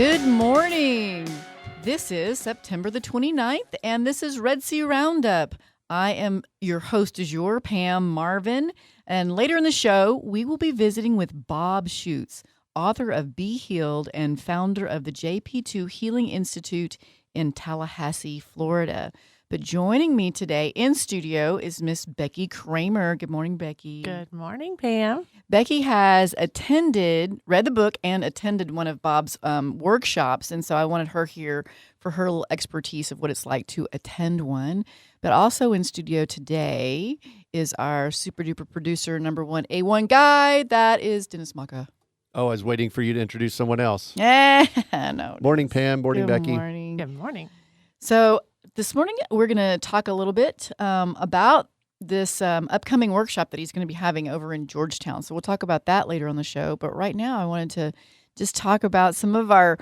Good morning. This is September the 29th, and this is Red Sea Roundup. I am your host, Pam Marvin, and later in the show, we will be visiting with Bob Schuchts, author of Be Healed and founder of the JP2 Healing Institute in Tallahassee, Florida. But joining me today in studio is Miss Becky Kramr. Good morning, Becky. Good morning, Pam. Becky has read the book and attended one of Bob's workshops, and so I wanted her here for her little expertise of what it's like to attend one. But also in studio today is our super duper producer, number one A1 guy. That is Dennis Maka. Oh, I was waiting for you to introduce someone else. No. Morning, Pam. Morning, Good Becky. Morning. Good morning. So this morning we're going to talk a little bit about this upcoming workshop that he's going to be having over in Georgetown. So we'll talk about that later on the show. But right now I wanted to just talk about some of our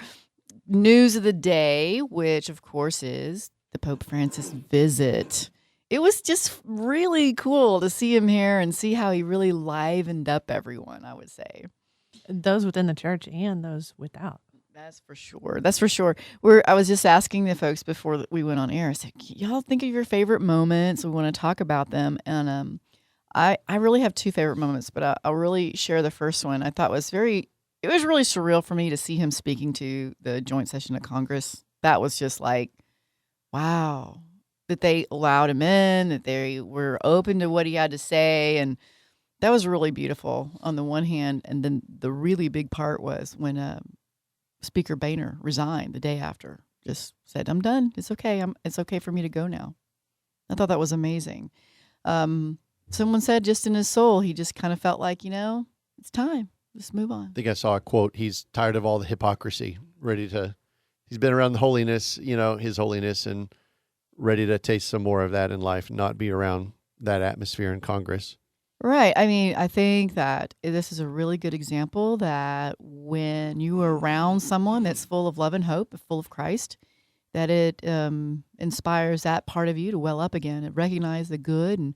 news of the day, which of course is the Pope Francis visit. It was just really cool to see him here and see how he really livened up everyone, I would say. Those within the church and those without. That's for sure. I was just asking the folks before we went on air. I said, y'all think of your favorite moments. We want to talk about them. And I really have two favorite moments, but I'll really share the first one. I thought it was really surreal for me to see him speaking to the joint session of Congress. That was just like, wow, that they allowed him in, that they were open to what he had to say. And that was really beautiful on the one hand. And then the really big part was when Speaker Boehner resigned the day after, just said, I'm done. It's okay. It's okay for me to go now. I thought that was amazing. Someone said just in his soul, he just kind of felt like, it's time. Just move on. I think I saw a quote. He's tired of all the hypocrisy, he's been around the holiness, his holiness, and ready to taste some more of that in life, not be around that atmosphere in Congress. Right. I mean, I think that this is a really good example that when you are around someone that's full of love and hope, full of Christ, that it inspires that part of you to well up again and recognize the good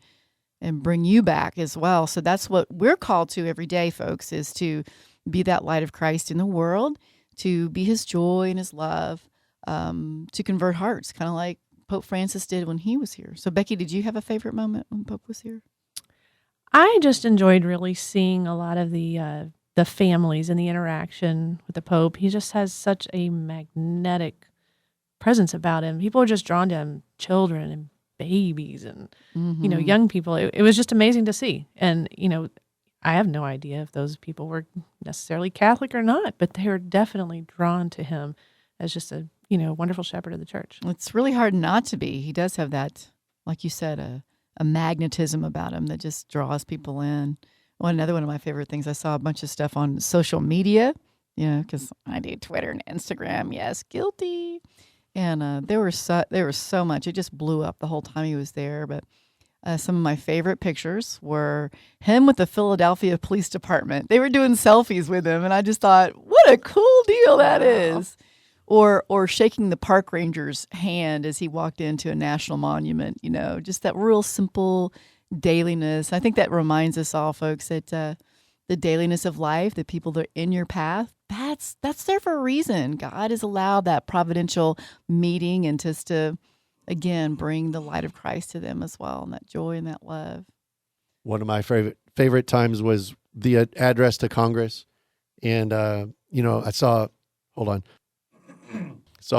and bring you back as well. So that's what we're called to every day, folks, is to be that light of Christ in the world, to be his joy and his love, to convert hearts, kind of like Pope Francis did when he was here. So, Becky, did you have a favorite moment when Pope was here? I just enjoyed really seeing a lot of the families and the interaction with the Pope. He just has such a magnetic presence about him. People are just drawn to him, children and babies and, young people. It was just amazing to see. And, I have no idea if those people were necessarily Catholic or not, but they were definitely drawn to him as just a, wonderful shepherd of the church. It's really hard not to be. He does have that, like you said, a magnetism about him that just draws people in. Well, another one of my favorite things, I saw a bunch of stuff on social media, because I do Twitter and Instagram. Yes, guilty. And there was so much. It just blew up the whole time he was there. But some of my favorite pictures were him with the Philadelphia Police Department. They were doing selfies with him, and I just thought, what a cool deal that is. Or shaking the park ranger's hand as he walked into a national monument, just that real simple dailiness. I think that reminds us all, folks, that the dailiness of life, the people that are in your path, that's there for a reason. God has allowed that providential meeting and just to, again, bring the light of Christ to them as well, and that joy and that love. One of my favorite times was the address to Congress. And, I saw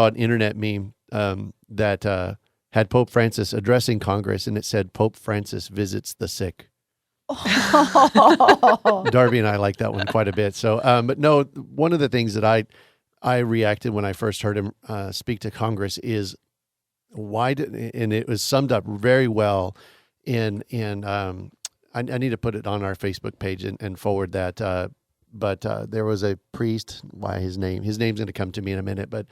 an internet meme that had Pope Francis addressing Congress, and it said, Pope Francis visits the sick. Darby and I like that one quite a bit. So, but no, one of the things that I reacted when I first heard him speak to Congress is and it was summed up very well I need to put it on our Facebook page and forward that. But there was a priest, his name's going to come to me in a minute, but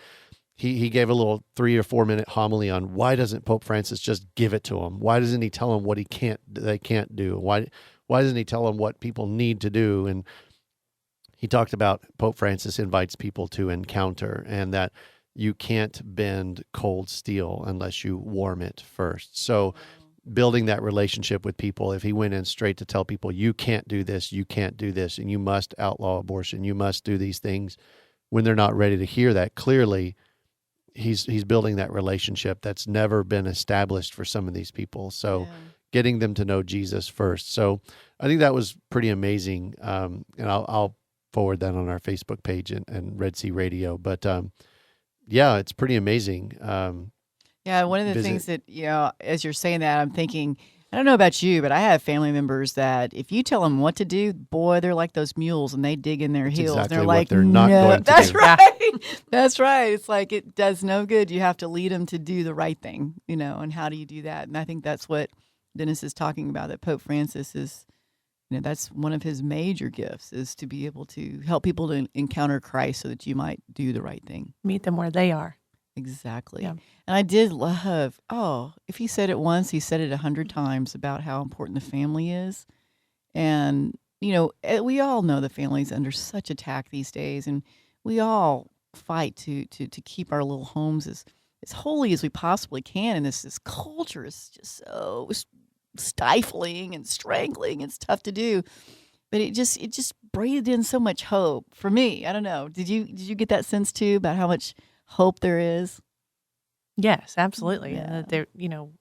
he gave a little 3 or 4 minute homily on why doesn't Pope Francis just give it to him? Why doesn't he tell them what they can't do? Why doesn't he tell them what people need to do? And he talked about Pope Francis invites people to encounter, and that you can't bend cold steel unless you warm it first. So building that relationship with people, if he went in straight to tell people, you can't do this, and you must outlaw abortion, you must do these things, when they're not ready to hear that. Clearly, he's building that relationship that's never been established for some of these people. So Yeah. getting them to know Jesus first. So I think that was pretty amazing. And I'll forward that on our Facebook page and Red Sea Radio. But yeah, it's pretty amazing. Yeah, one of the Visit. things that, as you're saying that, I'm thinking, I don't know about you, but I have family members that if you tell them what to do, boy, they're like those mules and they dig in their That's heels. exactly They're what like, they're not no, going to that's do. right. That's right. It's like it does no good. You have to lead them to do the right thing, and how do you do that? And I think that's what Dennis is talking about, that Pope Francis is, that's one of his major gifts, is to be able to help people to encounter Christ so that you might do the right thing. Meet them where they are. Exactly. Yeah. And I did love, if he said it once, he said it 100 times about how important the family is. And, we all know the family's under such attack these days, and we all fight to keep our little homes as holy as we possibly can. And this culture is just so stifling and strangling. It's tough to do. But it just breathed in so much hope for me. I don't know. Did you get that sense too about how much hope there is? Yes, absolutely. Yeah. And that there,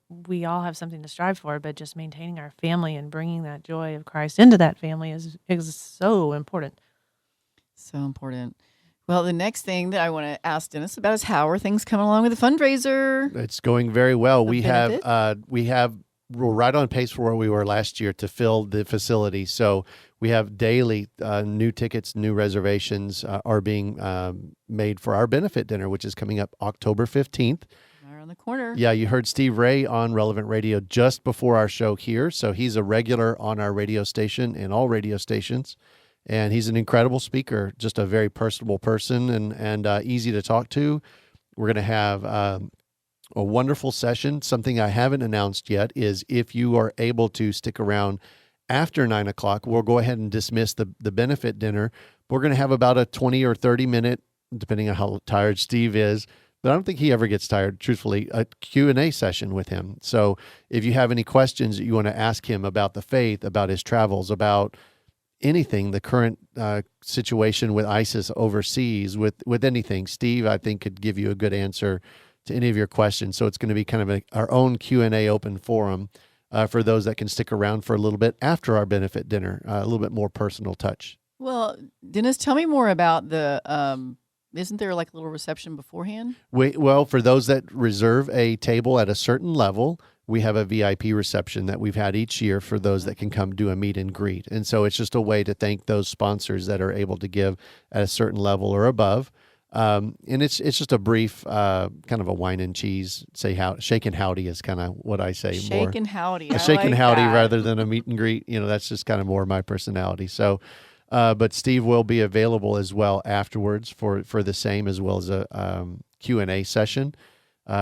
we all have something to strive for, but just maintaining our family and bringing that joy of Christ into that family is so important. So important. Well, the next thing that I want to ask Dennis about is how are things coming along with the fundraiser? It's going very well. The We're right on pace for where we were last year to fill the facility. So we have daily new tickets, new reservations are being made for our benefit dinner, which is coming up October 15th. Right around the corner. Yeah, you heard Steve Ray on Relevant Radio just before our show here. So he's a regular on our radio station and all radio stations. And he's an incredible speaker, just a very personable person and easy to talk to. We're going to have a wonderful session. Something I haven't announced yet is if you are able to stick around after 9 o'clock, we'll go ahead and dismiss the benefit dinner. We're going to have about a 20 or 30 minute, depending on how tired Steve is, but I don't think he ever gets tired, truthfully, a Q&A session with him. So if you have any questions that you want to ask him about the faith, about his travels, about anything, the current situation with ISIS overseas, with anything, Steve, I think, could give you a good answer to any of your questions. So it's going to be kind of our own Q&A open forum for those that can stick around for a little bit after our benefit dinner, a little bit more personal touch. Well, Dennis, tell me more about the, isn't there like a little reception beforehand? Well, for those that reserve a table at a certain level, we have a VIP reception that we've had each year for those that can come do a meet and greet. And so it's just a way to thank those sponsors that are able to give at a certain level or above. And it's just a brief kind of a wine and cheese, shake and howdy is kind of what I say more. Shake and howdy. A shake and howdy rather than a meet and greet. That's just kind of more my personality. So, but Steve will be available as well afterwards for the same, as well as a Q&A session.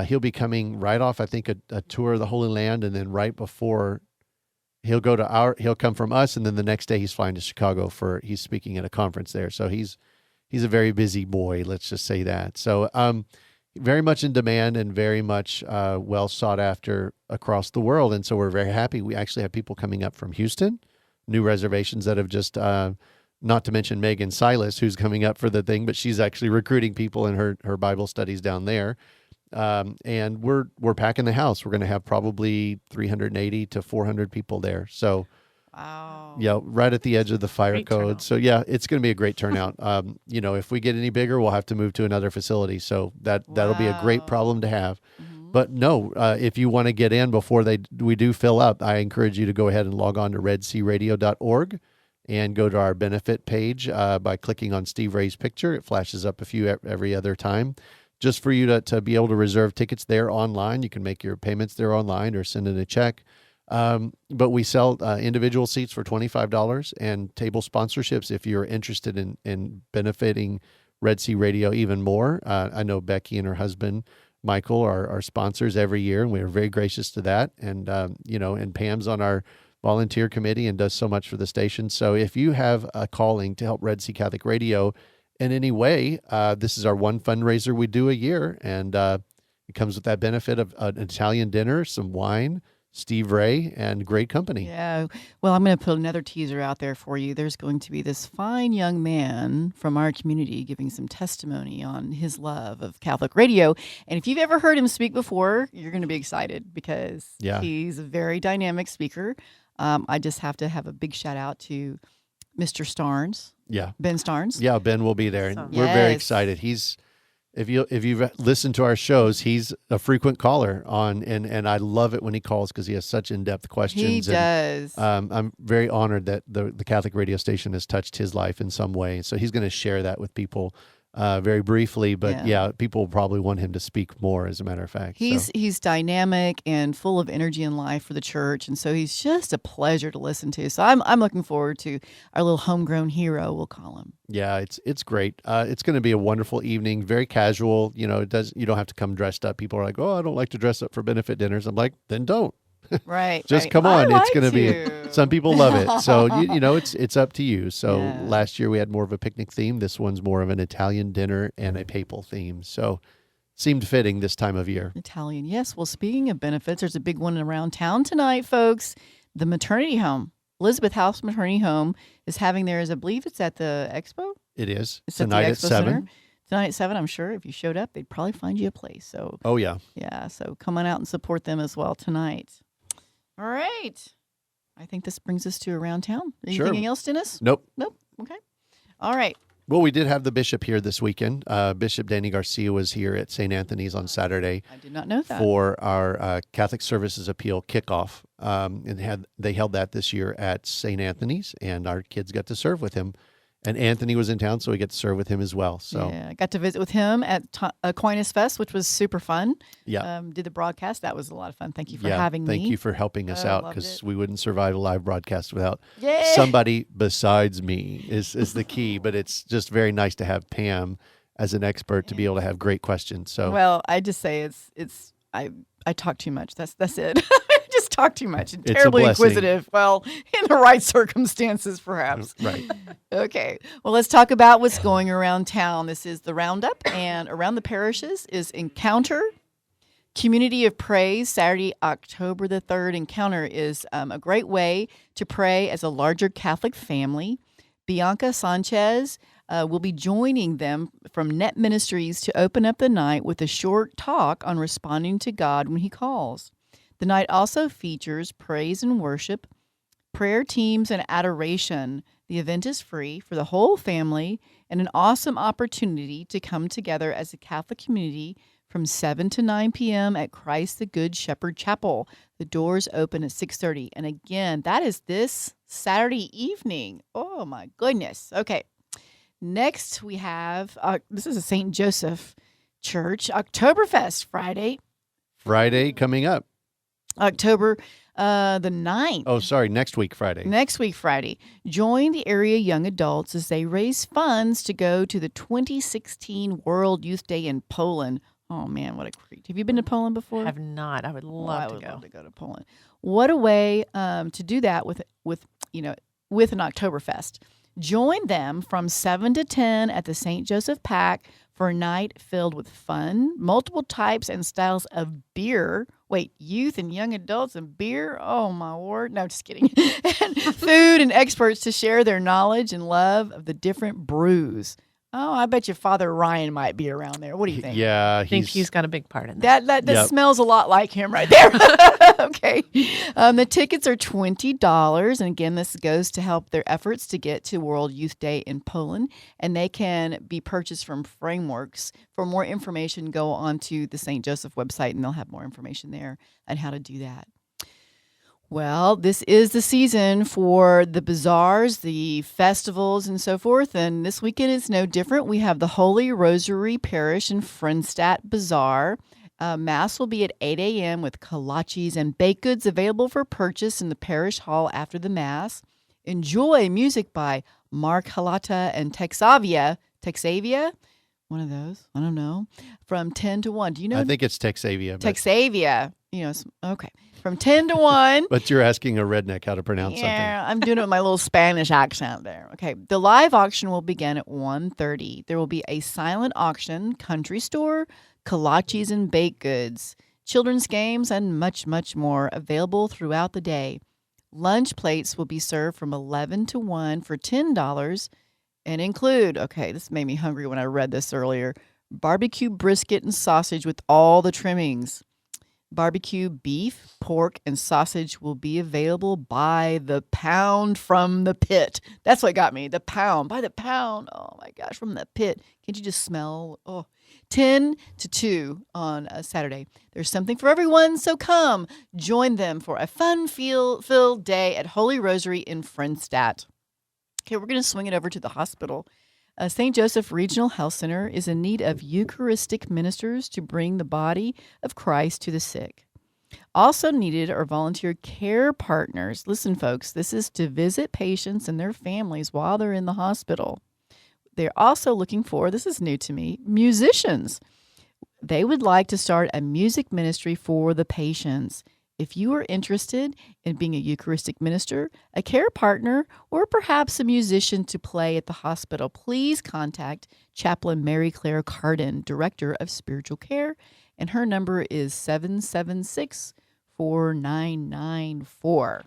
He'll be coming right off, I think, a tour of the Holy Land, and then right before he'll come from us, and then the next day he's flying to Chicago he's speaking at a conference there. So he's a very busy boy, let's just say that. So very much in demand and very much well sought after across the world. And so we're very happy. We actually have people coming up from Houston, new reservations that have just, not to mention Megan Silas, who's coming up for the thing, but she's actually recruiting people in her Bible studies down there. And we're packing the house. We're going to have probably 380 to 400 people there. So, wow. Yeah, right at the edge of the fire Great code. turnout. So yeah, it's going to be a great turnout. If we get any bigger, we'll have to move to another facility. So that'll be a great Wow. problem to have. Mhm. But no, if you want to get in before we do fill up, I encourage you to go ahead and log on to redsearadio.org and go to our benefit page by clicking on Steve Ray's picture. It flashes up every other time. Just for you to be able to reserve tickets there online. You can make your payments there online or send in a check. But we sell individual seats for $25 and table sponsorships if you're interested in benefiting Red Sea Radio even more. I know Becky and her husband, Michael, are sponsors every year, and we are very gracious to that. And, and Pam's on our volunteer committee and does so much for the station. So if you have a calling to help Red Sea Catholic Radio in any way, this is our one fundraiser we do a year, and it comes with that benefit of an Italian dinner, some wine, Steve Ray, and great company. Yeah. Well, I'm going to put another teaser out there for you. There's going to be this fine young man from our community giving some testimony on his love of Catholic radio. And if you've ever heard him speak before, you're going to be excited because he's a very dynamic speaker. I just have to have a big shout out to Mr. Starnes. Yeah. Ben Starnes. Yeah, Ben will be there. Awesome. We're very excited. He's if you've listened to our shows, he's a frequent caller on, and I love it when he calls because he has such in-depth questions. He does. I'm very honored that the Catholic radio station has touched his life in some way. So he's going to share that with people very briefly. But people will probably want him to speak more, as a matter of fact. He's dynamic and full of energy and life for the church. And so he's just a pleasure to listen to. So I'm looking forward to our little homegrown hero, we'll call him. Yeah, it's great. It's going to be a wonderful evening, very casual. You know, you don't have to come dressed up. People are like, oh, I don't like to dress up for benefit dinners. I'm like, then don't. Right. Just come on. It's going to be, some people love it. So, you know, it's up to you. So last year we had more of a picnic theme. This one's more of an Italian dinner and a papal theme. So seemed fitting this time of year. Italian. Yes. Well, speaking of benefits, there's a big one around town tonight, folks. The maternity home. Elizabeth House Maternity Home is having theirs. I believe it's at the Expo. It is. It's tonight at at the Expo 7. Center. Tonight at 7, I'm sure if you showed up, they'd probably find you a place. So, oh, yeah. Yeah. So come on out and support them as well tonight. All right. I think this brings us to around town. Anything else, Dennis? Nope. Okay. All right. Well, we did have the bishop here this weekend. Bishop Danny Garcia was here at St. Anthony's on Saturday. I did not know that. For our Catholic Services Appeal kickoff. And they held that this year at St. Anthony's, and our kids got to serve with him. And Anthony was in town, so we get to serve with him as well. So yeah, I got to visit with him at Aquinas Fest, which was super fun. Yeah. Did the broadcast. That was a lot of fun. Thank you for having me. Thank you for helping us out, because we wouldn't survive a live broadcast without somebody besides me is the key. But it's just very nice to have Pam as an expert to be able to have great questions. So well, I just say I talk too much. That's it. Just talk too much and terribly inquisitive. Well, in the right circumstances, perhaps. Right. Okay. Well, let's talk about what's going around town. This is the Roundup, and around the parishes is Encounter, Community of Praise, Saturday, October the 3rd. Encounter is a great way to pray as a larger Catholic family. Bianca Sanchez will be joining them from Net Ministries to open up the night with a short talk on responding to God when He calls. The night also features praise and worship, prayer teams, and adoration. The event is free for the whole family and an awesome opportunity to come together as a Catholic community from 7 to 9 p.m. at Christ the Good Shepherd Chapel. The doors open at 6:30. And again, that is this Saturday evening. Oh, my goodness. Okay. Next, we have, this is a St. Joseph Church, Oktoberfest Friday coming up. October the 9th. Oh, sorry, next week Friday. Next week Friday. Join the area young adults as they raise funds to go to the 2016 World Youth Day in Poland. Oh, man, what a treat. Have you been to Poland before? I have not. I would love to go. I would love to go to Poland. What a way to do that with an Oktoberfest. Join them from 7 to 10 at the St. Joseph Pack for a night filled with fun, multiple types and styles of beer. Wait, youth and young adults and beer? Oh, my word. No, just kidding. And food and experts to share their knowledge and love of the different brews. Oh, I bet you Father Ryan might be around there. What do you think? Yeah. I think he's got a big part in that. That smells a lot like him right there. Okay. The tickets are $20. And again, this goes to help their efforts to get to World Youth Day in Poland. And they can be purchased from Frameworks. For more information, go on to the St. Joseph website, and they'll have more information there on how to do that. Well, this is the season for the bazaars, the festivals, and so forth. And this weekend is no different. We have the Holy Rosary Parish and Friendstadt Bazaar. Mass will be at 8 a.m. with kolaches and baked goods available for purchase in the parish hall after the Mass. Enjoy music by Mark Halata and Texavia. One of those. I don't know. From 10 to 1. Do you know? I think it's Texavia. Texavia. Okay. From 10 to 1. But you're asking a redneck how to pronounce something. Yeah, I'm doing it with my little Spanish accent there. Okay. The live auction will begin at 1:30. There will be a silent auction, country store, kolaches, and baked goods. children's games, and much, much more available throughout the day. Lunch plates will be served from 11 to 1 for $10 and include, okay, this made me hungry when I read this earlier, barbecue brisket and sausage with all the trimmings. Barbecue beef, pork, and sausage will be available by the pound from the pit. That's what got me. The pound, by the pound. Oh my gosh, from the pit. Can't you just smell? Oh, 10 to 2 on a Saturday. There's something for everyone, so come join them for a fun-filled day at Holy Rosary in Friendstadt. Okay, we're going to swing it over to the hospital. St. Joseph Regional Health Center is in need of Eucharistic ministers to bring the body of Christ to the sick. Also needed are volunteer care partners. Listen, folks, this is to visit patients and their families while they're in the hospital. They're also looking for, this is new to me, musicians. They would like to start a music ministry for the patients. If you are interested in being a Eucharistic minister, a care partner, or perhaps a musician to play at the hospital, please contact Chaplain Mary Claire Carden, Director of Spiritual Care, and her number is 776-4994.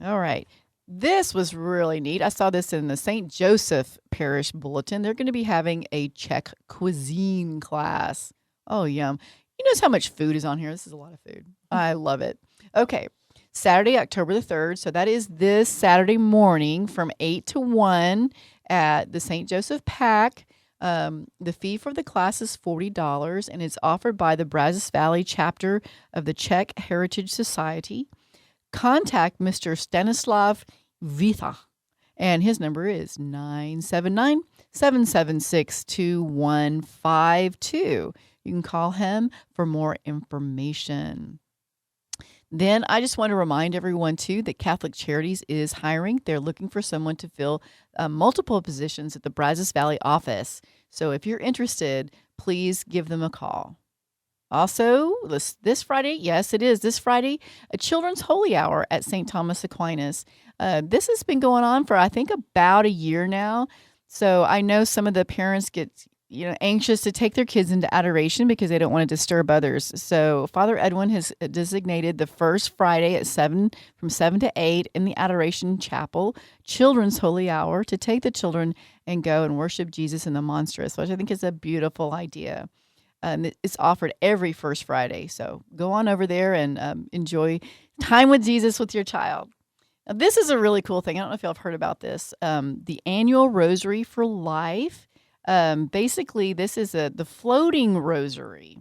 All right. This was really neat. I saw this in the St. Joseph Parish Bulletin. They're going to be having a Czech cuisine class. Oh, yum. You notice how much food is on here? This is a lot of food. I love it. Okay, Saturday, October the 3rd. So that is this Saturday morning from 8 to 1 at the St. Joseph PAC. The fee for the class is $40, and it's offered by the Brazos Valley chapter of the Czech Heritage Society. Contact Mr. Stanislav Vita, and his number is 979-776-2152. You can call him for more information. Then I just want to remind everyone, too, that Catholic Charities is hiring. They're looking for someone to fill multiple positions at the Brazos Valley office. So if you're interested, please give them a call. Also, this Friday, yes, it is this Friday, a Children's Holy Hour at St. Thomas Aquinas. This has been going on for, I think, about a year now. So I know some of the parents get anxious to take their kids into adoration because they don't want to disturb others. So Father Edwin has designated the first Friday at from 7 to 8 in the Adoration Chapel, Children's Holy Hour, to take the children and go and worship Jesus in the monstrous, which I think is a beautiful idea. It's offered every first Friday. So go on over there and enjoy time with Jesus with your child. Now, this is a really cool thing. I don't know if y'all have heard about this. The annual Rosary for Life. Basically, this is the floating rosary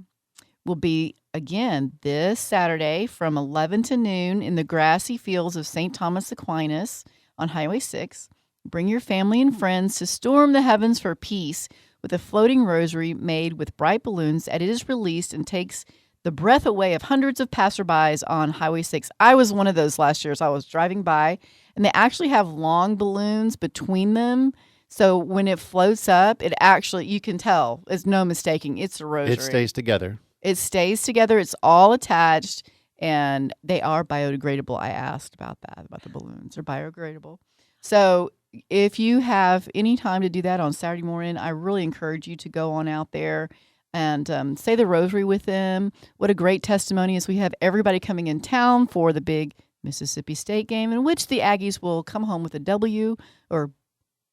will be, again, this Saturday from 11 to noon in the grassy fields of St. Thomas Aquinas on Highway 6. Bring your family and friends to storm the heavens for peace with a floating rosary made with bright balloons, and it is released and takes the breath away of hundreds of passerbys on Highway 6. I was one of those last year, so I was driving by, and they actually have long balloons between them. So when it floats up, it actually, you can tell, it's no mistaking, it's a rosary. It stays together. It stays together. It's all attached, and they are biodegradable. I asked about that, about the balloons. They're biodegradable. So if you have any time to do that on Saturday morning, I really encourage you to go on out there and say the rosary with them. What a great testimony is we have everybody coming in town for the big Mississippi State game, in which the Aggies will come home with a W, or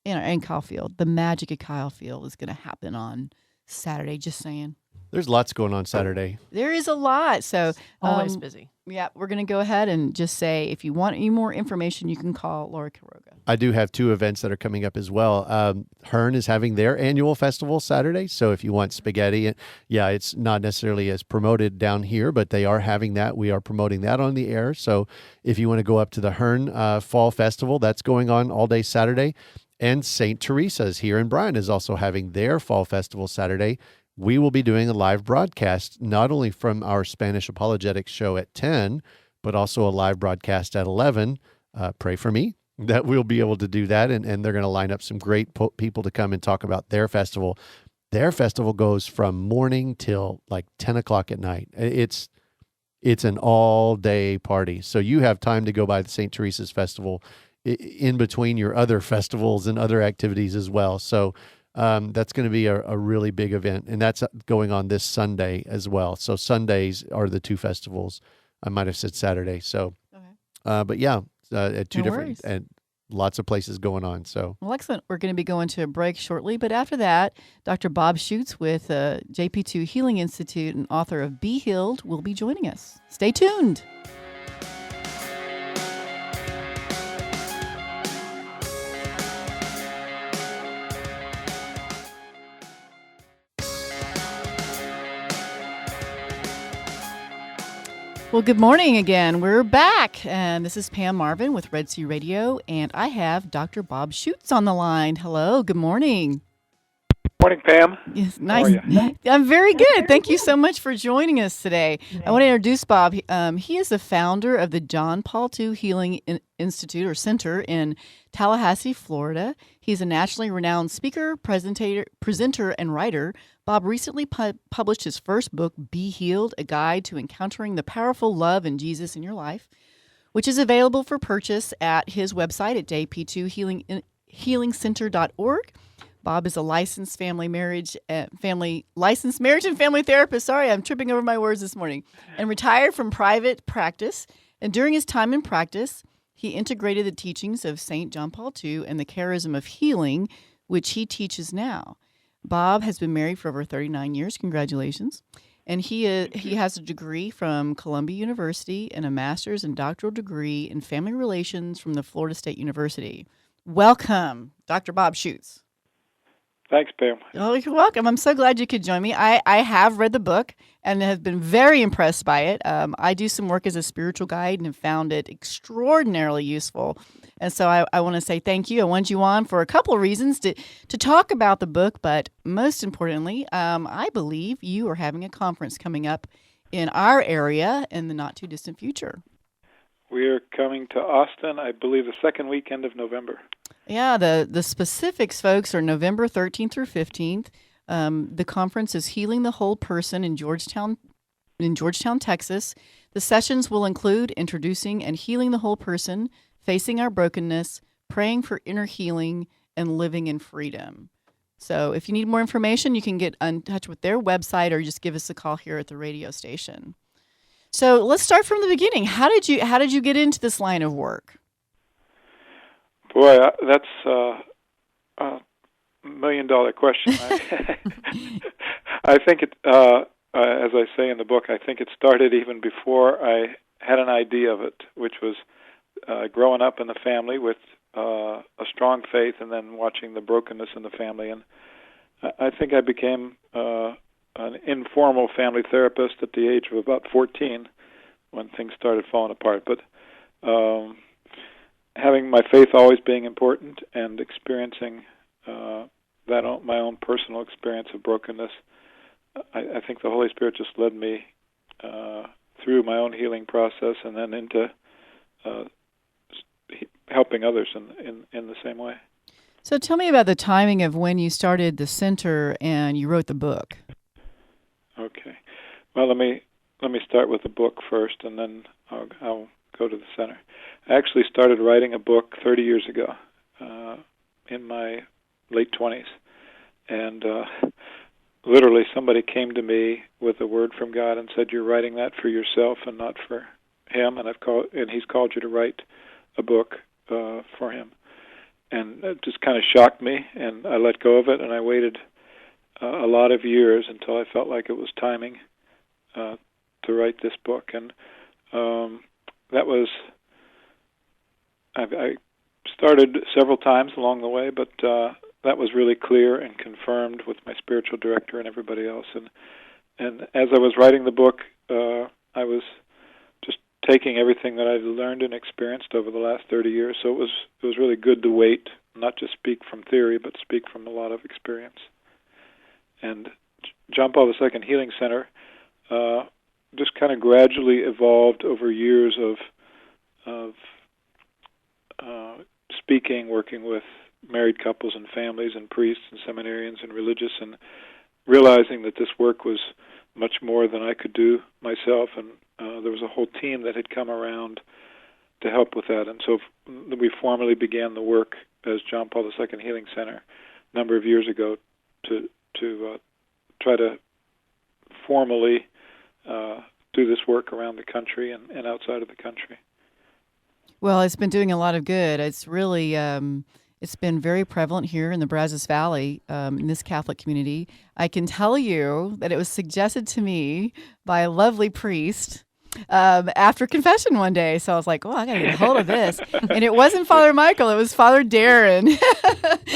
in Kyle Field. The magic at Kyle Field is going to happen on Saturday, just saying. There's lots going on Saturday. There is a lot. So Always busy. Yeah, we're going to go ahead and just say, if you want any more information, you can call Laura Quiroga. I do have 2 events that are coming up as well. Hearn is having their annual festival Saturday. So if you want spaghetti, yeah, it's not necessarily as promoted down here, but they are having that. We are promoting that on the air. So if you want to go up to the Hearn Fall Festival, that's going on all day Saturday. And St. Teresa's here in Bryan is also having their Fall Festival Saturday. We will be doing a live broadcast, not only from our Spanish Apologetics show at 10, but also a live broadcast at 11. Pray for me that we'll be able to do that. And they're going to line up some great people to come and talk about their festival. Their festival goes from morning till like 10 o'clock at night. It's an all-day party. So you have time to go by the St. Teresa's Festival in between your other festivals and other activities as well. So That's going to be a really big event, and that's going on this Sunday as well. So Sundays are the two festivals. I might have said Saturday. So, but yeah, at two different and lots of places going on. So, well, excellent. We're going to be going to a break shortly, but after that, Dr. Bob Schuchts with JP2 Healing Institute and author of Be Healed will be joining us. Stay tuned. Well, good morning again. We're back, and this is Pam Marvin with Red Sea Radio, and I have Dr. Bob Schuchts on the line. Hello, good morning. Morning, Pam. Yes, nice. How are you? I'm very good. Thank you so much for joining us today. I want to introduce Bob. He is the founder of the John Paul II Healing Institute or Center in Tallahassee, Florida. He's a nationally renowned speaker, presenter, and writer. Bob recently published his first book, Be Healed, a guide to encountering the powerful love in Jesus in your life, which is available for purchase at his website at jp2healingcenter.org. Bob is a licensed marriage and family therapist. Sorry, I'm tripping over my words this morning. And retired from private practice. And during his time in practice, he integrated the teachings of St. John Paul II and the charism of healing, which he teaches now. Bob has been married for over 39 years. Congratulations. And he has a degree from Columbia University and a master's and doctoral degree in family relations from the Florida State University. Welcome, Dr. Bob Schuchts. Thanks, Pam. Oh, you're welcome. I'm so glad you could join me. I have read the book and have been very impressed by it. I do some work as a spiritual guide and have found it extraordinarily useful. And so I want to say thank you. I want you on for a couple of reasons to talk about the book, but most importantly, I believe you are having a conference coming up in our area in the not-too-distant future. We are coming to Austin, I believe, the second weekend of November. Yeah, the specifics, folks, are November 13th through 15th. The conference is Healing the Whole Person in Georgetown, Texas. The sessions will include introducing and healing the whole person, facing our brokenness, praying for inner healing, and living in freedom. So if you need more information, you can get in touch with their website or just give us a call here at the radio station. So let's start from the beginning. How did you get into this line of work? Boy, that's a million-dollar question. I think it, as I say in the book, I think it started even before I had an idea of it, which was growing up in the family with a strong faith and then watching the brokenness in the family. And I think I became an informal family therapist at the age of about 14 when things started falling apart. But having my faith always being important and experiencing my own personal experience of brokenness, I think the Holy Spirit just led me through my own healing process and then into helping others in the same way. So tell me about the timing of when you started the center and you wrote the book. Okay. Well, let me start with the book first, and then I'll go to the center. I actually started writing a book 30 years ago, in my late 20s, and literally somebody came to me with a word from God and said, "You're writing that for yourself and not for Him, and He's called you to write a book for Him." And it just kind of shocked me, and I let go of it, and I waited a lot of years until I felt like it was timing to write this book. And that was, I started several times along the way, but that was really clear and confirmed with my spiritual director and everybody else. And as I was writing the book, I was just taking everything that I'd learned and experienced over the last 30 years. So it was really good to wait, not just speak from theory, but speak from a lot of experience. And John Paul II Healing Center just kind of gradually evolved over years of speaking, working with married couples and families and priests and seminarians and religious, and realizing that this work was much more than I could do myself. And there was a whole team that had come around to help with that. And so we formally began the work as John Paul II Healing Center a number of years ago to try to formally do this work around the country and outside of the country. Well, it's been doing a lot of good. It's really, it's been very prevalent here in the Brazos Valley, in this Catholic community. I can tell you that it was suggested to me by a lovely priest after confession one day. So I was like, oh, I got to get a hold of this. And it wasn't Father Michael, it was Father Darren.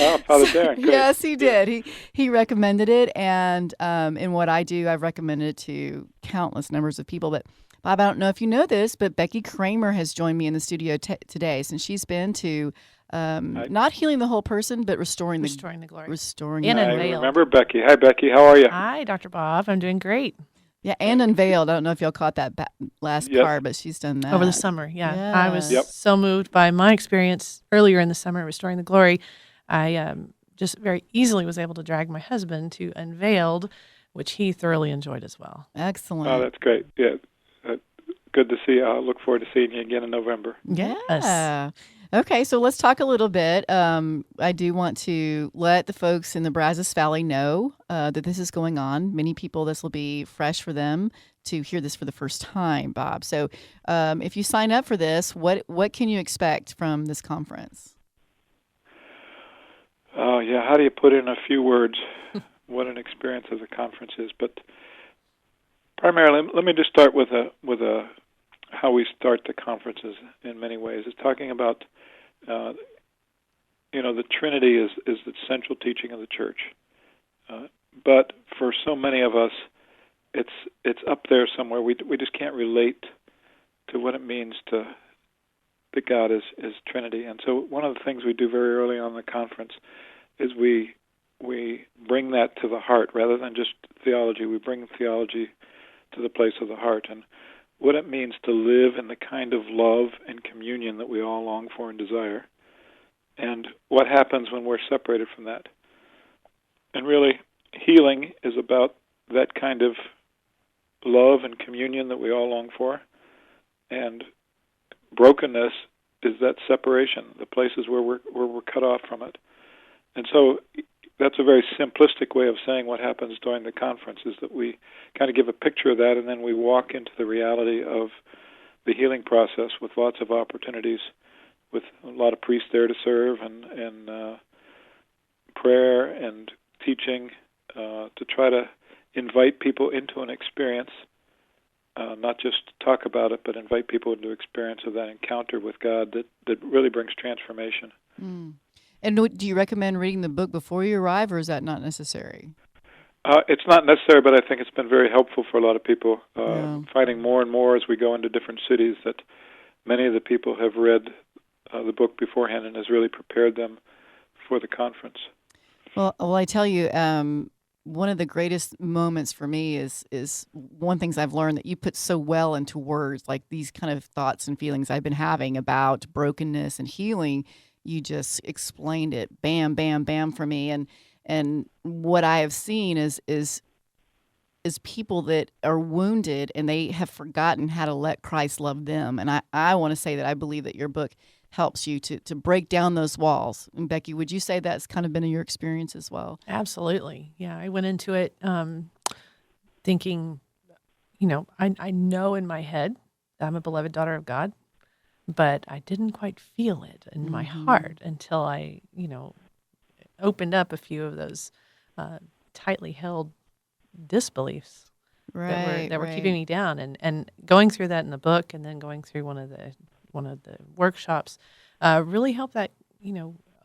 Oh, Father Darren. Great. Yes, he did. He recommended it. And in what I do, I've recommended it to countless numbers of people. But Bob, I don't know if you know this, but Becky Kramr has joined me in the studio today, since she's been to not healing the whole person, but restoring the glory. Restoring And the I unveiled. remember Becky. Hi, Becky. How are you? Hi, Dr. Bob. I'm doing great. Yeah, and unveiled. I don't know if y'all caught that last Yes. part, but she's done that Over the summer, yeah. I was Yes. so moved by my experience earlier in the summer, Restoring the Glory. I just very easily was able to drag my husband to Unveiled, which he thoroughly enjoyed as well. Excellent. Oh, that's great. Yeah. Good to see you. I look forward to seeing you again in November. Yeah. Yes. Okay, so let's talk a little bit. I do want to let the folks in the Brazos Valley know that this is going on. Many people, this will be fresh for them to hear this for the first time, Bob. So if you sign up for this, what can you expect from this conference? Oh, yeah. How do you put in a few words what an experience of the conference is? But primarily, let me just start with how we start the conferences in many ways. It's talking about, the Trinity is the central teaching of the church. But for so many of us, it's up there somewhere. We just can't relate to what it means that God is Trinity. And so one of the things we do very early on in the conference is we bring that to the heart rather than just theology. We bring theology to the place of the heart and what it means to live in the kind of love and communion that we all long for and desire, and what happens when we're separated from that. And really, healing is about that kind of love and communion that we all long for, and brokenness is that separation, the places where we're cut off from it. And so that's a very simplistic way of saying what happens during the conference, is that we kind of give a picture of that, and then we walk into the reality of the healing process with lots of opportunities, with a lot of priests there to serve, and prayer and teaching, to try to invite people into an experience, not just talk about it, but invite people into experience of that encounter with God that really brings transformation. Mm. And do you recommend reading the book before you arrive, or is that not necessary? It's not necessary, but I think it's been very helpful for a lot of people, finding more and more as we go into different cities that many of the people have read the book beforehand and has really prepared them for the conference. Well, I tell you, one of the greatest moments for me is one things I've learned that you put so well into words, like these kind of thoughts and feelings I've been having about brokenness and healing. You just explained it, bam, bam, bam, for me, and what I have seen is people that are wounded and they have forgotten how to let Christ love them. And I want to say that I believe that your book helps you to break down those walls. And Becky, would you say that's kind of been in your experience as well? Absolutely. Yeah, I went into it thinking, I know in my head that I'm a beloved daughter of God, but I didn't quite feel it in my heart until I, opened up a few of those tightly held disbeliefs that were keeping me down, and going through that in the book, and then going through one of the workshops really helped that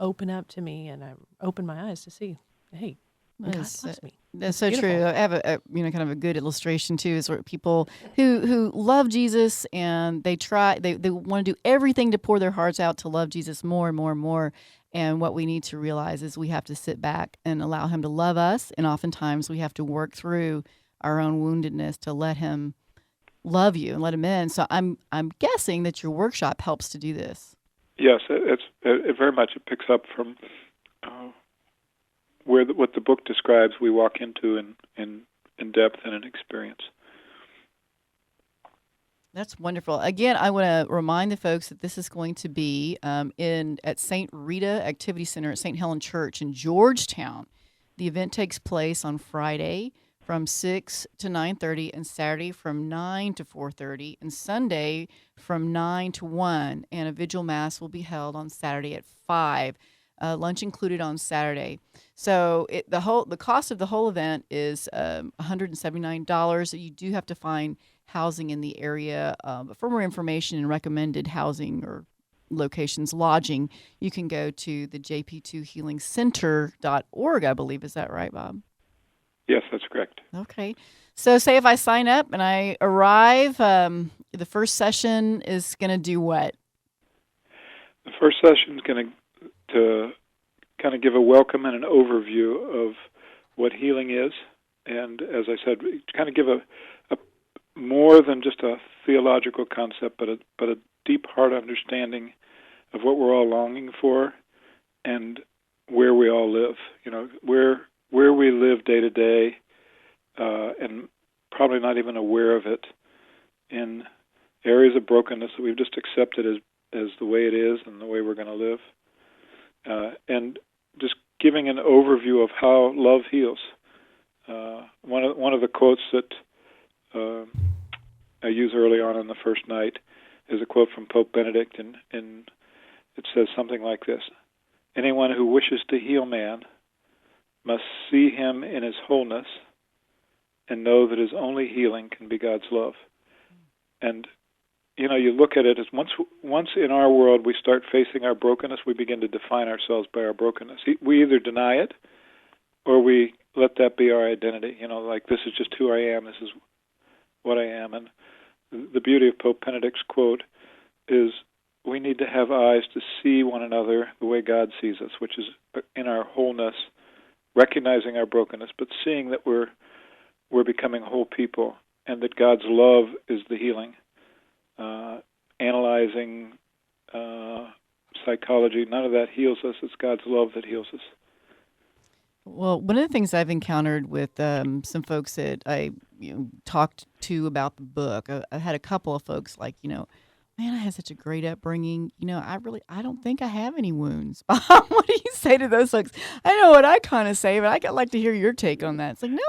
open up to me, and I opened my eyes to see, hey, God loves me. That's so true. I have a kind of a good illustration too, is where people who love Jesus and they want to do everything to pour their hearts out to love Jesus more and more and more. And what we need to realize is we have to sit back and allow him to love us. And oftentimes we have to work through our own woundedness to let him love you and let him in. So I'm guessing that your workshop helps to do this. Yes, it very much it picks up from what the book describes. We walk into in depth in an experience. That's wonderful. Again, I want to remind the folks that this is going to be at St. Rita Activity Center at St. Helen Church in Georgetown. The event takes place on Friday from 6 to 9:30 and Saturday from 9 to 4:30 and Sunday from 9 to 1, and a vigil mass will be held on Saturday at 5. Lunch included on Saturday. So the cost of the whole event is $179. You do have to find housing in the area, but for more information and recommended housing or locations, lodging, you can go to the jp2healingcenter.org, I believe. Is that right, Bob? Yes, that's correct. Okay. So say if I sign up and I arrive, the first session is going to do what? The first session is going to kind of give a welcome and an overview of what healing is, and as I said, kind of give a more than just a theological concept, but a deep heart understanding of what we're all longing for and where we all live. You know, where we live day to day, and probably not even aware of it, in areas of brokenness that we've just accepted as the way it is and the way we're going to live, and just giving an overview of how love heals. One of the quotes that I use early on in the first night is a quote from Pope Benedict, and it says something like this: "Anyone who wishes to heal man must see him in his wholeness and know that his only healing can be God's love." And you know, you look at it as once in our world we start facing our brokenness, we begin to define ourselves by our brokenness. We either deny it or we let that be our identity. You know, like, this is just who I am, this is what I am. And the beauty of Pope Benedict's quote is we need to have eyes to see one another the way God sees us, which is in our wholeness, recognizing our brokenness, but seeing that we're becoming whole people and that God's love is the healing. Analyzing psychology, none of that heals us. It's God's love that heals us. Well, one of the things I've encountered with some folks that I talked to about the book, I had a couple of folks like, man, I had such a great upbringing. I don't think I have any wounds. What do you say to those folks? I know what I kind of say, but I'd like to hear your take on that. It's like, no,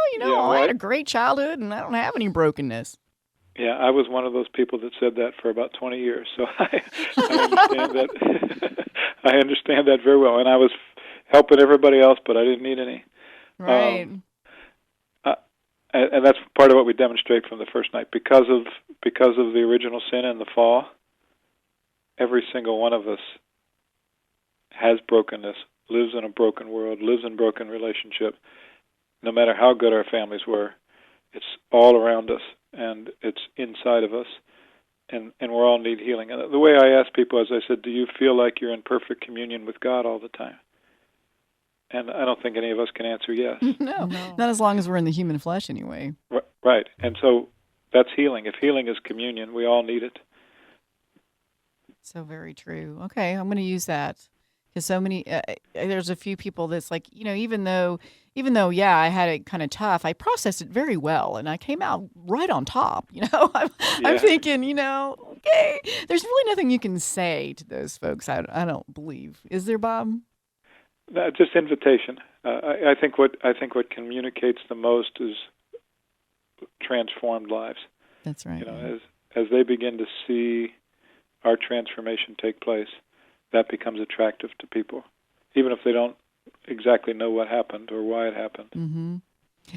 I had a great childhood and I don't have any brokenness. Yeah, I was one of those people that said that for about 20 years, so I understand that. I understand that very well, and I was helping everybody else, but I didn't need any. Right. And that's part of what we demonstrate from the first night. Because of the original sin and the fall, every single one of us has brokenness, lives in a broken world, lives in broken relationship. No matter how good our families were, it's all around us, and it's inside of us, and we all need healing. And the way I ask people, as I said, do you feel like you're in perfect communion with God all the time? And I don't think any of us can answer yes. No, not as long as we're in the human flesh anyway. Right. And so that's healing. If healing is communion, we all need it. So very true. Okay, I'm going to use that. Because so many, there's a few people that's like, even though, yeah, I had it kind of tough, I processed it very well, and I came out right on top. I'm thinking, okay, there's really nothing you can say to those folks. I don't believe. Is there, Bob? Just invitation. I think what communicates the most is transformed lives. That's right. As they begin to see our transformation take place, that becomes attractive to people, even if they don't exactly know what happened or why it happened. Mm-hmm.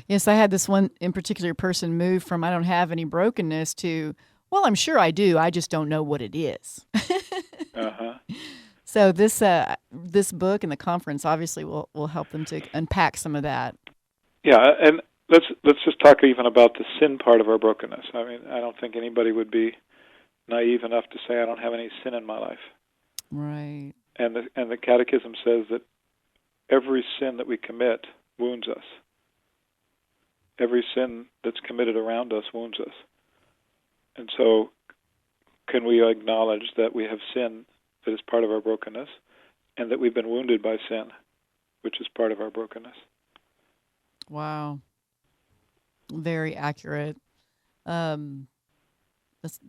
Yes, I had this one in particular person move from I don't have any brokenness to, well, I'm sure I do, I just don't know what it is. Uh-huh. So this book and the conference obviously will help them to unpack some of that. Yeah, and let's just talk even about the sin part of our brokenness. I mean, I don't think anybody would be naive enough to say I don't have any sin in my life. Right. And the Catechism says that every sin that we commit wounds us. Every sin that's committed around us wounds us. And so can we acknowledge that we have sin that is part of our brokenness, and that we've been wounded by sin, which is part of our brokenness? Wow. Very accurate.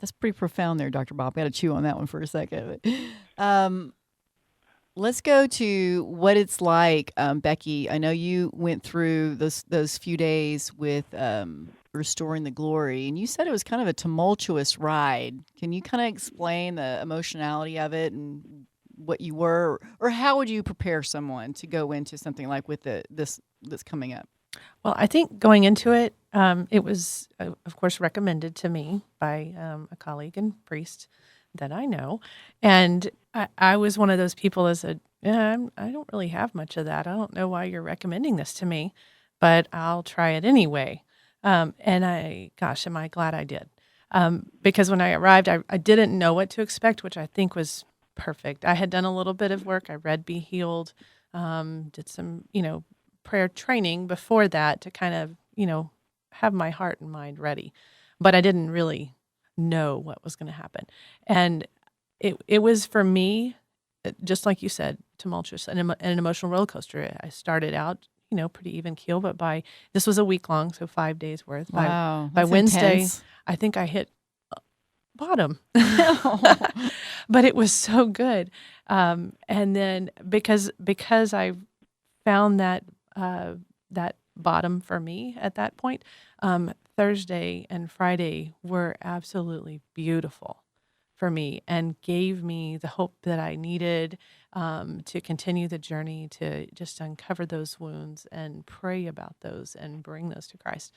That's pretty profound there, Dr. Bob. I got to chew on that one for a second. let's go to what it's like, Becky. I know you went through those few days with restoring the glory, and you said it was kind of a tumultuous ride. Can you kind of explain the emotionality of it and what you were, or how would you prepare someone to go into something like with this that's coming up? Well, I think going into it, it was, of course, recommended to me by a colleague and priest that I know. And I was one of those people that said, I don't really have much of that. I don't know why you're recommending this to me, but I'll try it anyway. And am I glad I did. Because when I arrived, I didn't know what to expect, which I think was perfect. I had done a little bit of work. I read Be Healed, did some, prayer training before that to kind of, have my heart and mind ready. But I didn't really know what was going to happen. And it was, for me, just like you said, tumultuous and an emotional roller coaster. I started out, pretty even keel, but this was a week long, so 5 days worth. Wow, By that's Wednesday, intense. I think I hit bottom. But it was so good. And then because I found that that bottom for me at that point, Thursday and Friday were absolutely beautiful for me and gave me the hope that I needed to continue the journey, to just uncover those wounds and pray about those and bring those to Christ.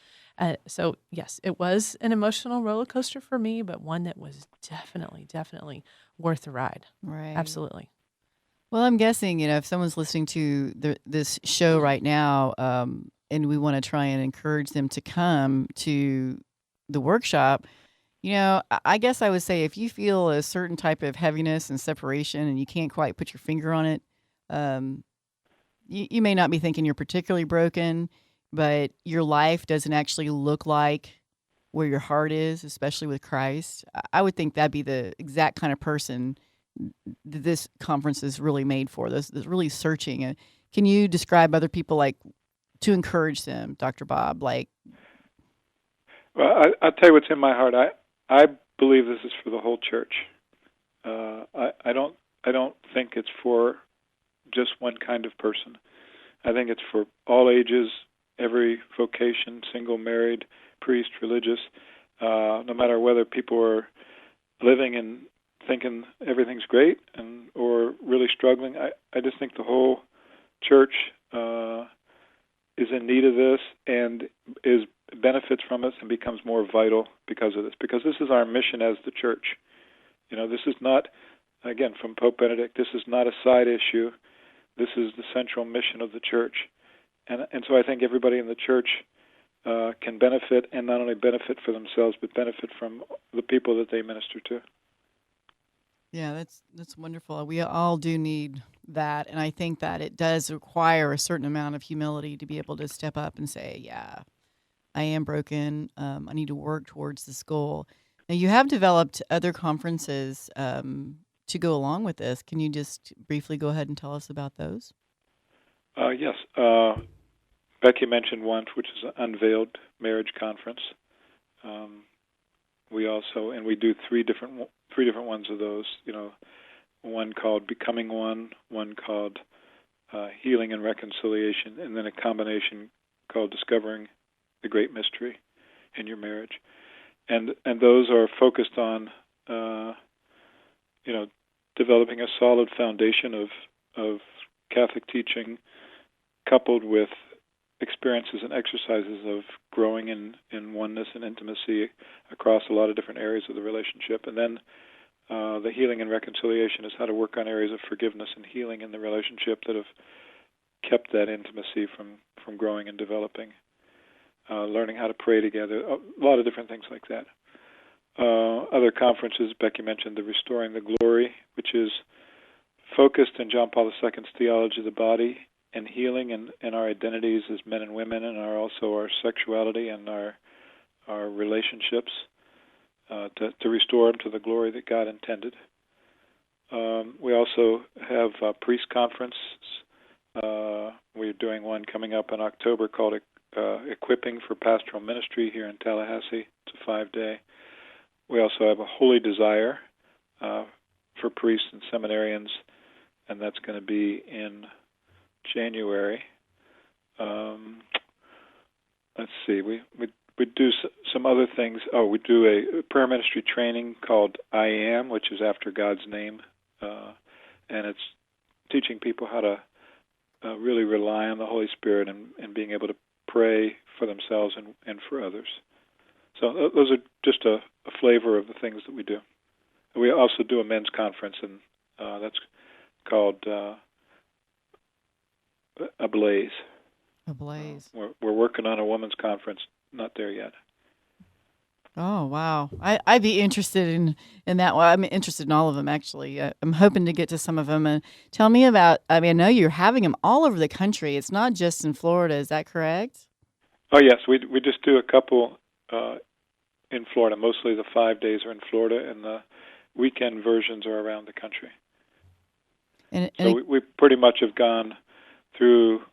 So yes, it was an emotional roller coaster for me, but one that was definitely worth the ride. Right. Absolutely. Well, I'm guessing, if someone's listening to this show right now, and we want to try and encourage them to come to the workshop, I guess I would say if you feel a certain type of heaviness and separation and you can't quite put your finger on it, you may not be thinking you're particularly broken, but your life doesn't actually look like where your heart is, especially with Christ. I would think that'd be the exact kind of person this conference is really made for. Those really searching. Can you describe other people, like, to encourage them, Dr. Bob? Like, well, I'll tell you what's in my heart. I believe this is for the whole church. I don't think it's for just one kind of person. I think it's for all ages, every vocation, single, married, priest, religious, no matter whether people are living and thinking everything's great or really struggling. I just think the whole church is in need of this and benefits from it and becomes more vital because of this. Because this is our mission as the church. This is not, again, from Pope Benedict, this is not a side issue. This is the central mission of the church. And so I think everybody in the church can benefit, and not only benefit for themselves, but benefit from the people that they minister to. yeah, that's wonderful. We all do need that, and I think that it does require a certain amount of humility to be able to step up and say, yeah, I am broken. I need to work towards this goal. Now, you have developed other conferences to go along with this. Can you just briefly go ahead and tell us about those? Yes. Becky mentioned one, which is an Unveiled Marriage Conference. We do three different ones of those. One called Becoming one called Healing and Reconciliation, and then a combination called Discovering the Great Mystery in Your Marriage. And those are focused on developing a solid foundation of Catholic teaching, coupled with experiences and exercises of growing in oneness and intimacy across a lot of different areas of the relationship. And then the healing and reconciliation is how to work on areas of forgiveness and healing in the relationship that have kept that intimacy from growing and developing. Learning how to pray together, a lot of different things like that. Other conferences, Becky mentioned the Restoring the Glory, which is focused in John Paul II's theology of the body and healing and our identities as men and women, and also our sexuality and our relationships, to restore them to the glory that God intended. We also have priest conference. We're doing one coming up in October called Equipping for Pastoral Ministry here in Tallahassee. It's a 5-day. We also have a Holy Desire for priests and seminarians and that's going to be in January. Let's see, we do some other things. Oh, we do a prayer ministry training called I Am, which is after God's name, and it's teaching people how to really rely on the Holy Spirit and being able to pray for themselves and for others. So those are just a flavor of the things that we do. We also do a men's conference, and that's called Ablaze. Ablaze. We're working on a women's conference. Not there yet. Oh, wow. I'd be interested in that one. I'm interested in all of them, actually. I'm hoping to get to some of them. And tell me about, I know you're having them all over the country. It's not just in Florida. Is that correct? Oh, yes. We just do a couple in Florida. Mostly the 5 days are in Florida, and the weekend versions are around the country. So we pretty much have gone through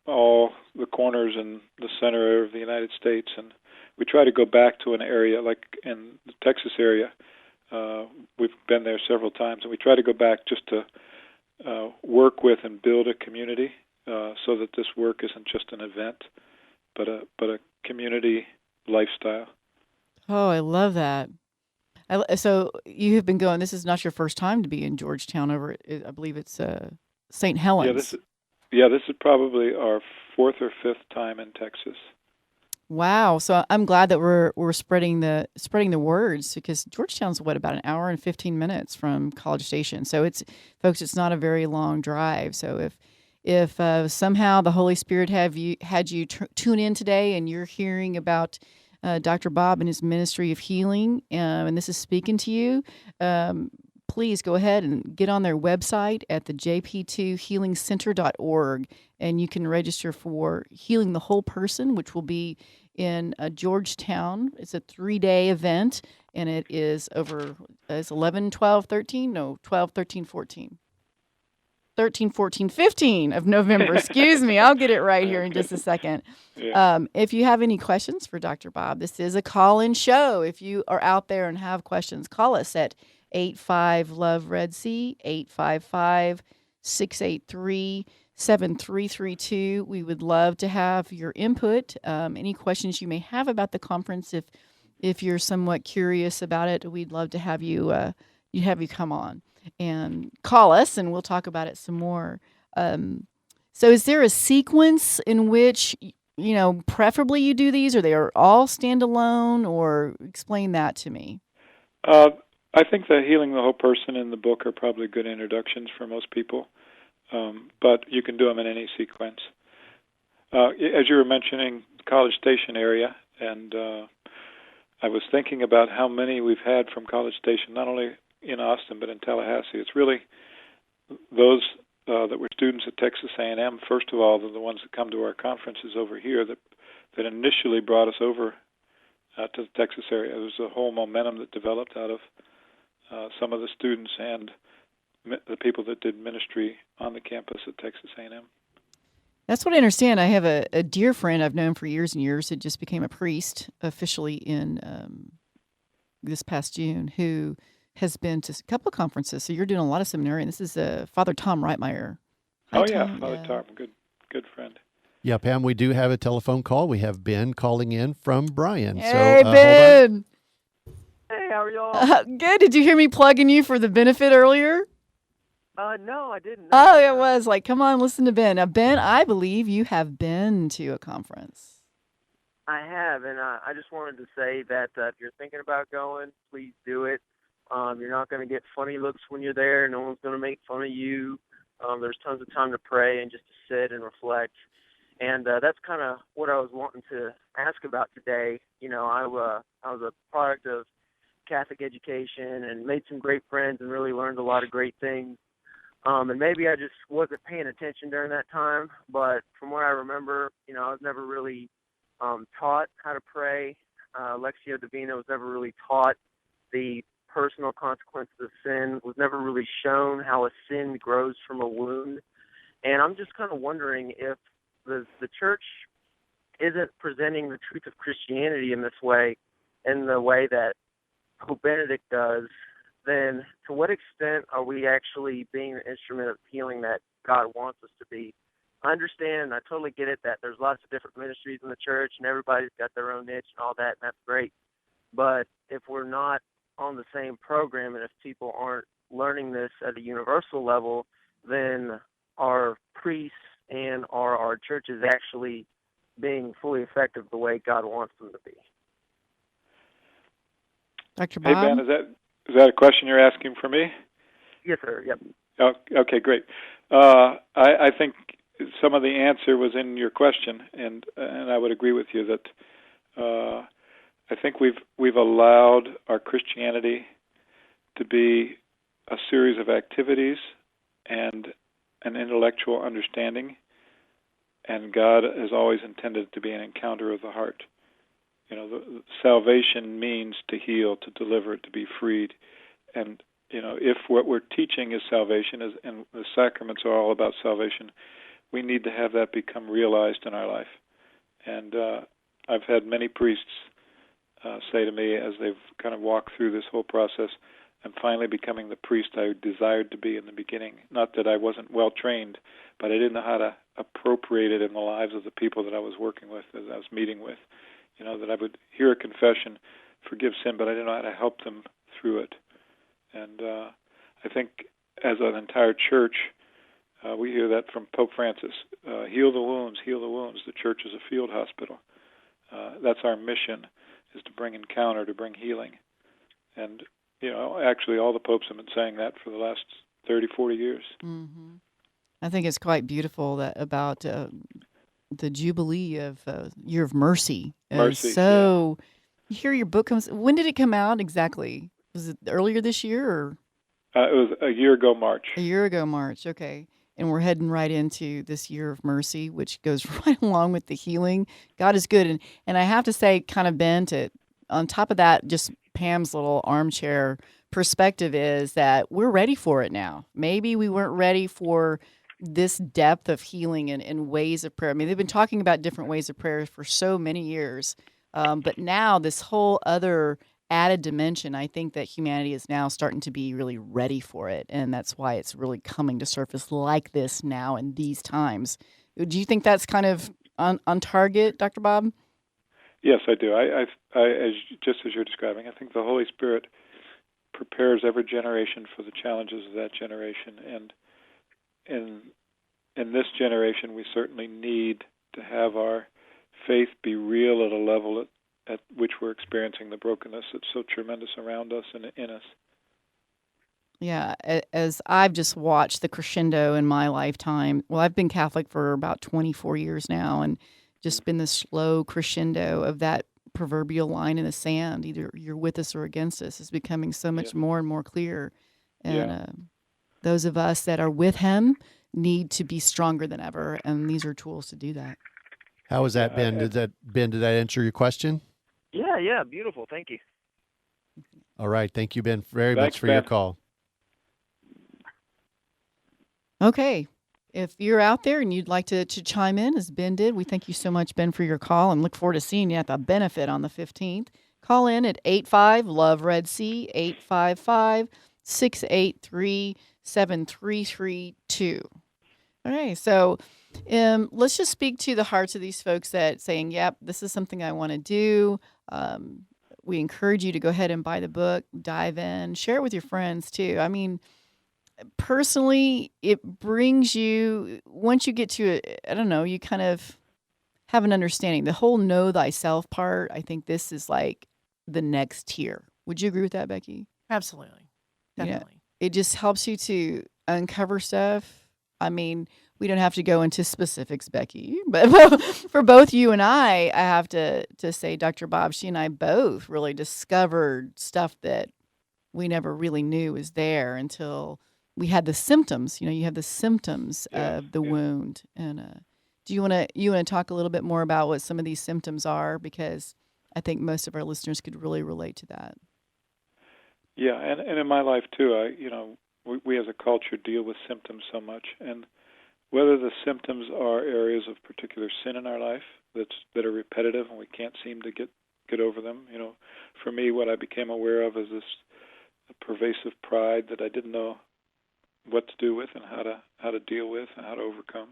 all the corners in the center of the United States, and we try to go back to an area like in the Texas area. We've been there several times, and we try to go back just to work with and build a community so that this work isn't just an event, but a community lifestyle. Oh, I love that. So you have been going, this is not your first time to be in Georgetown I believe it's St. Helens. This is probably our fourth or fifth time in Texas. Wow. So I'm glad that we're spreading the words, because Georgetown's about an hour and 15 minutes from College Station. So it's not a very long drive. So if somehow the Holy Spirit had you tune in today and you're hearing about Dr. Bob and his ministry of healing, and this is speaking to you, please go ahead and get on their website at the jp2healingcenter.org, and you can register for Healing the Whole Person, which will be in Georgetown. It's a 3-day event, and it is it's 11, 12, 13? No, 12, 13, 14. 13, 14, 15 of November. Excuse me. I'll get it right here in just a second. Yeah. If you have any questions for Dr. Bob, this is a call-in show. If you are out there and have questions, call us at 85-LOVE-RED-C, 855-683-7332. We would love to have your input. Any questions you may have about the conference, if you're somewhat curious about it, we'd love to have you come on and call us, and we'll talk about it some more. So is there a sequence in which, preferably you do these, or they are all standalone, or explain that to me? I think that Healing the Whole Person in the book are probably good introductions for most people, but you can do them in any sequence. As you were mentioning, the College Station area, and I was thinking about how many we've had from College Station, not only in Austin but in Tallahassee. It's really those that were students at Texas A&M. First of all, they're the ones that come to our conferences over here that initially brought us over to the Texas area. There was a whole momentum that developed out of some of the students and the people that did ministry on the campus at Texas A&M. That's what I understand. I have a dear friend I've known for years and years that just became a priest officially in this past June, who has been to a couple of conferences. So you're doing a lot of seminary, and this is Father Tom Reitmeyer. Hi, Tom. Father Tom, good friend. Yeah, Pam, we do have a telephone call. We have Ben calling in from Bryan. Hey, Ben. Hey, how are y'all? Good. Did you hear me plugging you for the benefit earlier? No, I didn't. Oh, it was like, come on, listen to Ben. Now, Ben, I believe you have been to a conference. I have, and I just wanted to say that if you're thinking about going, please do it. You're not going to get funny looks when you're there. No one's going to make fun of you. There's tons of time to pray and just to sit and reflect. And that's kind of what I was wanting to ask about today. I was a product of Catholic education and made some great friends and really learned a lot of great things. And maybe I just wasn't paying attention during that time. But from what I remember, I was never really taught how to pray. Lectio Divina was never really taught the personal consequences of sin, was never really shown how a sin grows from a wound. And I'm just kind of wondering if the church isn't presenting the truth of Christianity in this way, in the way that Pope Benedict does, then to what extent are we actually being an instrument of healing that God wants us to be? I understand, and I totally get it, that there's lots of different ministries in the church, and everybody's got their own niche and all that, and that's great. But if we're not on the same program, and if people aren't learning this at a universal level, then our priests and our churches actually being fully effective the way God wants them to be. Dr. Hey, Bob? Ben, is that a question you're asking for me? Yes, sir. Yep. Oh, okay, great. I think some of the answer was in your question, and I would agree with you that I think we've allowed our Christianity to be a series of activities and an intellectual understanding, and God has always intended it to be an encounter of the heart. You know, salvation means to heal, to deliver, to be freed, and you know, if what we're teaching is salvation, and the sacraments are all about salvation, we need to have that become realized in our life. And I've had many priests say to me as they've kind of walked through this whole process, I'm finally becoming the priest I desired to be in the beginning. Not that I wasn't well trained, but I didn't know how to appropriate it in the lives of the people that I was working with, that I was meeting with. You know, that I would hear a confession, forgive sin, but I didn't know how to help them through it. And I think as an entire church, we hear that from Pope Francis. Heal the wounds, heal the wounds. The church is a field hospital. That's our mission, is to bring encounter, to bring healing. And, you know, actually all the popes have been saying that for the last 30, 40 years. Mm-hmm. I think it's quite beautiful that about the Jubilee of Year of Mercy. Mercy, so, you hear your book comes. When did it come out exactly? Was it earlier this year or? It was a year ago, March. A year ago, March. Okay. And we're heading right into this Year of Mercy, which goes right along with the healing. God is good. And I have to say, kind of Ben, on top of that, just Pam's little armchair perspective is that we're ready for it now. Maybe we weren't ready for this depth of healing and ways of prayer. I mean, they've been talking about different ways of prayer for so many years. But now this whole other added dimension, I think that humanity is now starting to be really ready for it. And that's why it's really coming to surface like this now in these times. Do you think that's kind of on target, Dr. Bob? Yes, I do. Just as you're describing, I think the Holy Spirit prepares every generation for the challenges of that generation. And in this generation, we certainly need to have our faith be real at a level at which we're experiencing the brokenness that's so tremendous around us and in us. Yeah, as I've just watched the crescendo in my lifetime. Well, I've been Catholic for about 24 years now, and just been the slow crescendo of that proverbial line in the sand. Either you're with us or against us is becoming so much more and more clear. And those of us that are with Him need to be stronger than ever, and these are tools to do that. How was that, Ben? Did that answer your question? Yeah, beautiful. Thank you. All right. Thank you, Ben, very Thanks, much for Ben. your call. Okay. If you're out there and you'd like to chime in, as Ben did, we thank you so much, Ben, for your call, and look forward to seeing you at the benefit on the 15th. Call in at 85-LOVE-RED-C, 855-683-7332. All right, so let's just speak to the hearts of these folks that saying, yep, this is something I want to do. We encourage you to go ahead and buy the book, dive in, share it with your friends too. I mean, personally, it brings you, once you get to it, I don't know, you kind of have an understanding. The whole know thyself part, I think this is like the next tier. Would you agree with that, Becky? Absolutely. Definitely. It just helps you to uncover stuff. I mean, we don't have to go into specifics, Becky, but for both you and I have to say, Dr. Bob, she and I both really discovered stuff that we never really knew was there until we had the symptoms. You know, you have the symptoms of the wound. And do you want to talk a little bit more about what some of these symptoms are? Because I think most of our listeners could really relate to that. Yeah, and in my life too, we as a culture deal with symptoms so much, and whether the symptoms are areas of particular sin in our life that are repetitive and we can't seem to get over them. You know, for me, what I became aware of is this pervasive pride that I didn't know what to do with and how to deal with and how to overcome,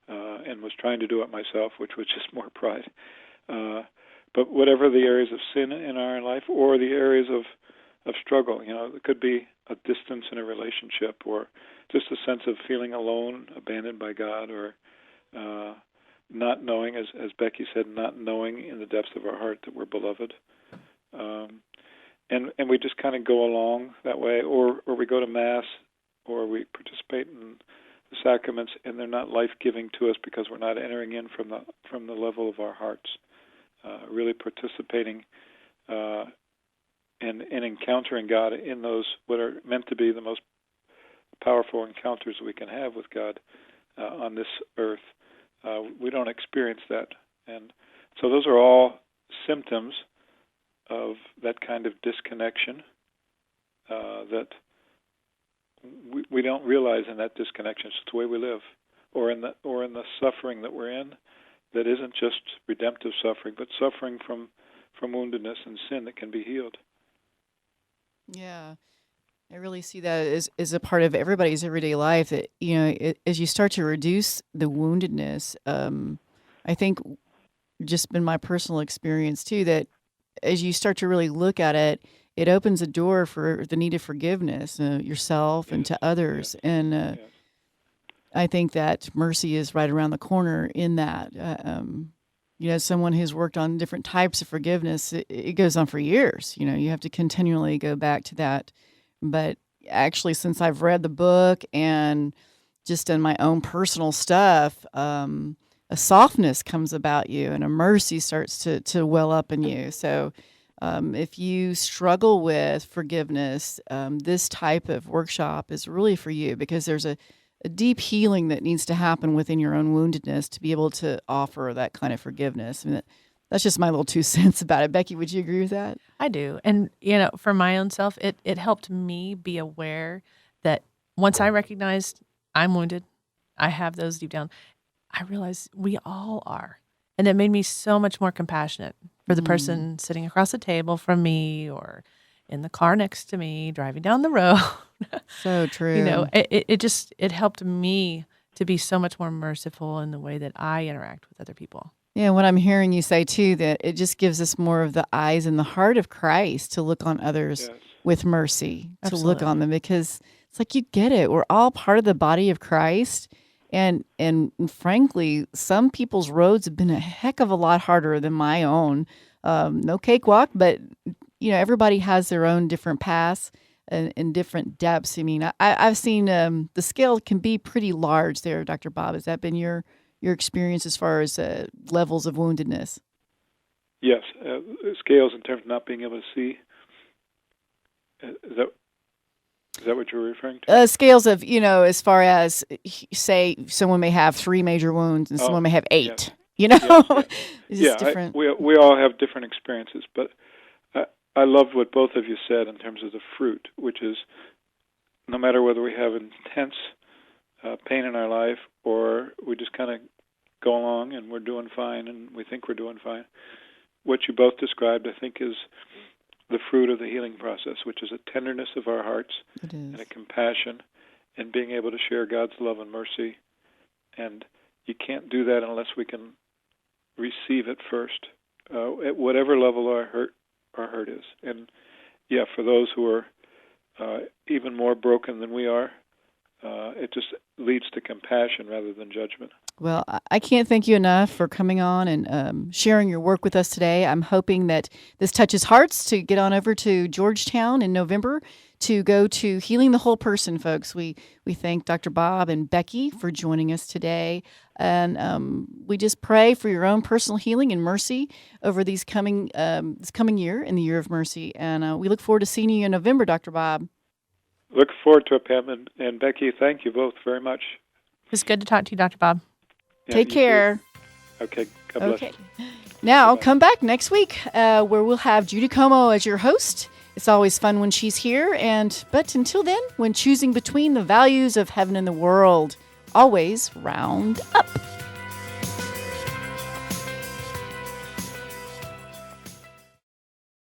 and was trying to do it myself, which was just more pride. But whatever the areas of sin in our life or the areas of struggle, it could be a distance in a relationship or just a sense of feeling alone, abandoned by God, or not knowing, as Becky said, not knowing in the depths of our heart that we're beloved. And we just kind of go along that way, or we go to Mass, or we participate in the sacraments, and they're not life-giving to us because we're not entering in from the level of our hearts, really participating and encountering God in those what are meant to be the most powerful encounters we can have with God on this earth. We don't experience that, and so those are all symptoms of that kind of disconnection that we don't realize in that disconnection. It's the way we live, or in the suffering that we're in, that isn't just redemptive suffering, but suffering from woundedness and sin that can be healed. Yeah, I really see that as a part of everybody's everyday life. That as you start to reduce the woundedness, I think just been my personal experience too, that as you start to really look at it, it opens a door for the need of forgiveness, yourself and to others. And I think that mercy is right around the corner in that. Someone who's worked on different types of forgiveness, it goes on for years. You have to continually go back to that. But actually, since I've read the book and just done my own personal stuff, a softness comes about you and a mercy starts to well up in you. So if you struggle with forgiveness, this type of workshop is really for you, because there's a deep healing that needs to happen within your own woundedness to be able to offer that kind of forgiveness. I mean, that's just my little 2 cents about it. Becky, would you agree with that? I do. And, for my own self, it helped me be aware that once I recognized I'm wounded, I have those deep down, I realized we all are. And it made me so much more compassionate for the person sitting across the table from me or in the car next to me, driving down the road. So true. It helped me to be so much more merciful in the way that I interact with other people. Yeah, what I'm hearing you say too, that it just gives us more of the eyes and the heart of Christ to look on others with mercy, to look on them, because it's like, you get it. We're all part of the body of Christ. And frankly, some people's roads have been a heck of a lot harder than my own. No cakewalk, but everybody has their own different paths and different depths. I mean, I've seen the scale can be pretty large there, Dr. Bob. Has that been your experience as far as levels of woundedness? Yes, scales in terms of not being able to see. Is that what you're referring to? Scales of, as far as, say, someone may have 3 major wounds and someone may have 8. Yes. It's just different. We all have different experiences, but I loved what both of you said in terms of the fruit, which is no matter whether we have intense pain in our life or we just kind of go along and we're doing fine and we think we're doing fine, what you both described, I think, is the fruit of the healing process, which is a tenderness of our hearts and a compassion and being able to share God's love and mercy. And you can't do that unless we can receive it first, at whatever level our hurt is. And for those who are even more broken than we are, it just leads to compassion rather than judgment. Well, I can't thank you enough for coming on and sharing your work with us today. I'm hoping that this touches hearts to get on over to Georgetown in November to go to Healing the Whole Person, folks. We thank Dr. Bob and Becky for joining us today. And we just pray for your own personal healing and mercy over this coming year, in the year of mercy. And we look forward to seeing you in November, Dr. Bob. Look forward to it, Pam. And Becky, thank you both very much. It's good to talk to you, Dr. Bob. Yeah, Take care. Too. Okay. God bless. Okay. Now, come back next week where we'll have Judy Como as your host. It's always fun when she's here. But until then, when choosing between the values of heaven and the world, always round up.